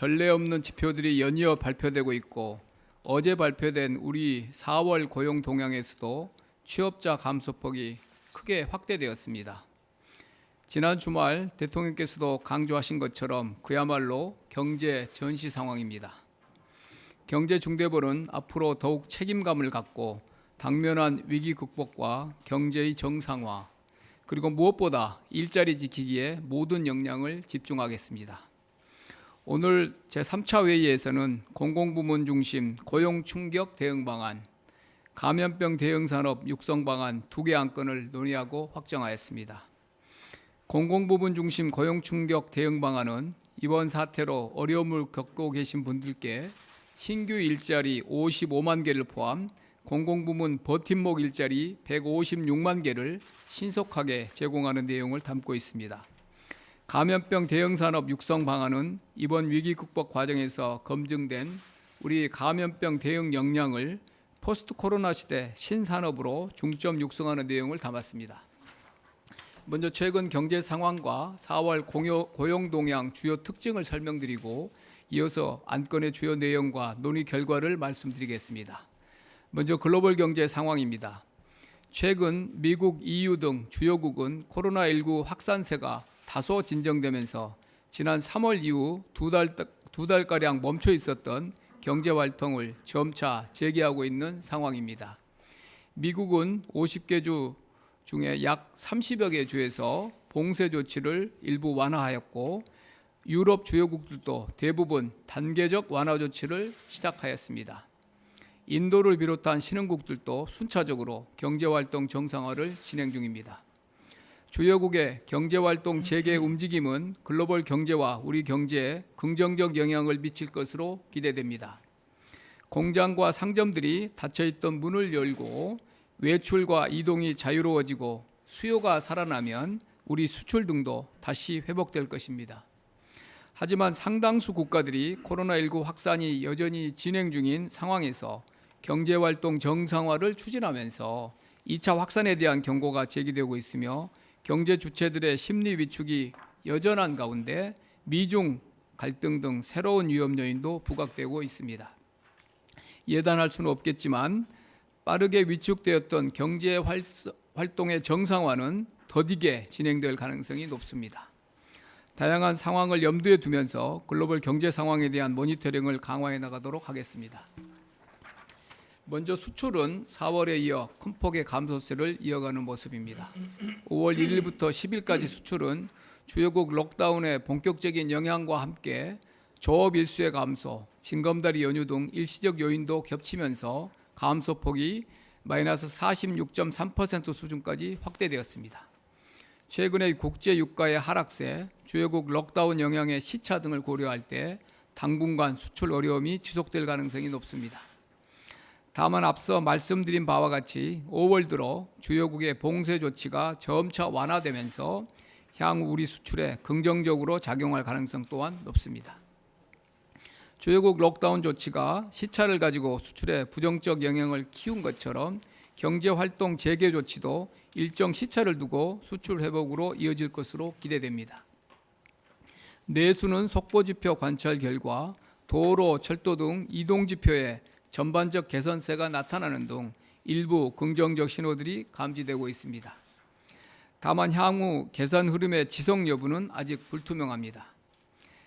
전례 없는 지표들이 연이어 발표되고 있고 어제 발표된 우리 4월 고용 동향에서도 취업자 감소폭이 크게 확대되었습니다. 지난 주말 대통령께서도 강조하신 것처럼 그야말로 경제 전시 상황입니다. 경제중대본은 앞으로 더욱 책임감을 갖고 당면한 위기 극복과 경제의 정상화, 그리고 무엇보다 일자리 지키기에 모든 역량을 집중하겠습니다. 오늘 제3차 회의에서는 공공부문 중심 고용 충격 대응 방안, 감염병 대응 산업 육성 방안 2개 안건을 논의하고 확정하였습니다. 공공부문 중심 고용 충격 대응 방안은 이번 사태로 어려움을 겪고 계신 분들께 신규 일자리 55만 개를 포함 공공부문 버팀목 일자리 156만 개를 신속하게 제공하는 내용을 담고 있습니다. 감염병 대응 산업 육성 방안은 이번 위기 극복 과정에서 검증된 우리 감염병 대응 역량을 포스트 코로나 시대 신산업으로 중점 육성하는 내용을 담았습니다. 먼저 최근 경제 상황과 4월 고용 동향 주요 특징을 설명드리고 이어서 안건의 주요 내용과 논의 결과를 말씀드리겠습니다. 먼저 글로벌 경제 상황입니다. 최근 미국, EU 등 주요국은 코로나19 확산세가 다소 진정되면서 지난 3월 이후 두 달가량 멈춰 있었던 경제 활동을 점차 재개하고 있는 상황입니다. 미국은 50개 주 중에 약 30여 개 주에서 봉쇄 조치를 일부 완화하였고 유럽 주요국들도 대부분 단계적 완화 조치를 시작하였습니다. 인도를 비롯한 신흥국들도 순차적으로 경제활동 정상화를 진행 중입니다. 주요국의 경제활동 재개 움직임은 글로벌 경제와 우리 경제에 긍정적 영향을 미칠 것으로 기대됩니다. 공장과 상점들이 닫혀있던 문을 열고 외출과 이동이 자유로워지고 수요가 살아나면 우리 수출 등도 다시 회복될 것입니다. 하지만 상당수 국가들이 코로나19 확산이 여전히 진행 중인 상황에서 경제활동 정상화를 추진하면서 2차 확산에 대한 경고가 제기되고 있으며 경제 주체들의 심리 위축이 여전한 가운데 미중 갈등 등 새로운 위험 요인도 부각되고 있습니다. 예단할 수는 없겠지만 빠르게 위축되었던 경제 활동의 정상화는 더디게 진행될 가능성이 높습니다. 다양한 상황을 염두에 두면서 글로벌 경제 상황에 대한 모니터링을 강화해 나가도록 하겠습니다. 먼저 수출은 4월에 이어 큰 폭의 감소세를 이어가는 모습입니다. 5월 1일부터 10일까지 수출은 주요국 록다운의 본격적인 영향과 함께 조업 일수의 감소, 징검다리 연휴 등 일시적 요인도 겹치면서 감소폭이 마이너스 46.3% 수준까지 확대되었습니다. 최근의 국제 유가의 하락세, 주요국 록다운 영향의 시차 등을 고려할 때 당분간 수출 어려움이 지속될 가능성이 높습니다. 다만 앞서 말씀드린 바와 같이 5월 들어 주요국의 봉쇄 조치가 점차 완화되면서 향후 우리 수출에 긍정적으로 작용할 가능성 또한 높습니다. 주요국 록다운 조치가 시차를 가지고 수출에 부정적 영향을 키운 것처럼 경제활동 재개 조치도 일정 시차를 두고 수출 회복으로 이어질 것으로 기대됩니다. 내수는 속보지표 관찰 결과 도로, 철도 등 이동지표에 전반적 개선세가 나타나는 등 일부 긍정적 신호들이 감지되고 있습니다. 다만 향후 개선 흐름의 지속 여부는 아직 불투명합니다.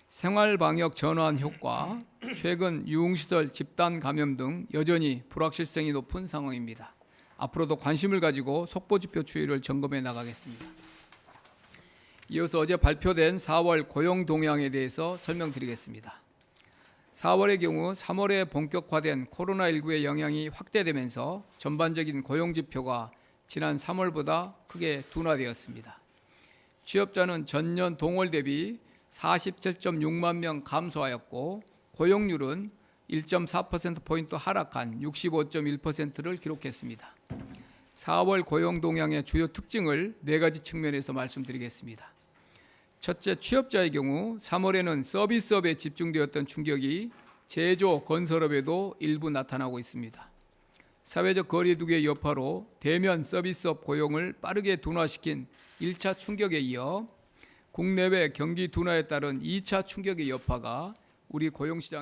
생활방역 전환 효과, 최근 유흥시설 집단 감염 등 여전히 불확실성이 높은 상황입니다. 앞으로도 관심을 가지고 속보지표 추이를 점검해 나가겠습니다. 이어서 어제 발표된 4월 고용 동향에 대해서 설명드리겠습니다. 4월의 경우 3월에 본격화된 코로나19의 영향이 확대되면서 전반적인 고용지표가 지난 3월보다 크게 둔화되었습니다. 취업자는 전년 동월 대비 47.6만 명 감소하였고 고용률은 1.4%포인트 하락한 65.1%를 기록했습니다. 4월 고용 동향의 주요 특징을 4가지 측면에서 말씀드리겠습니다. 첫째, 취업자의 경우 3월에는 서비스업에 집중되었던 충격이 제조, 건설업에도 일부 나타나고 있습니다. 사회적 거리두기의 여파로 대면 서비스업 고용을 빠르게 둔화시킨 1차 충격에 이어 국내외 경기 둔화에 따른 2차 충격의 여파가 우리 고용시장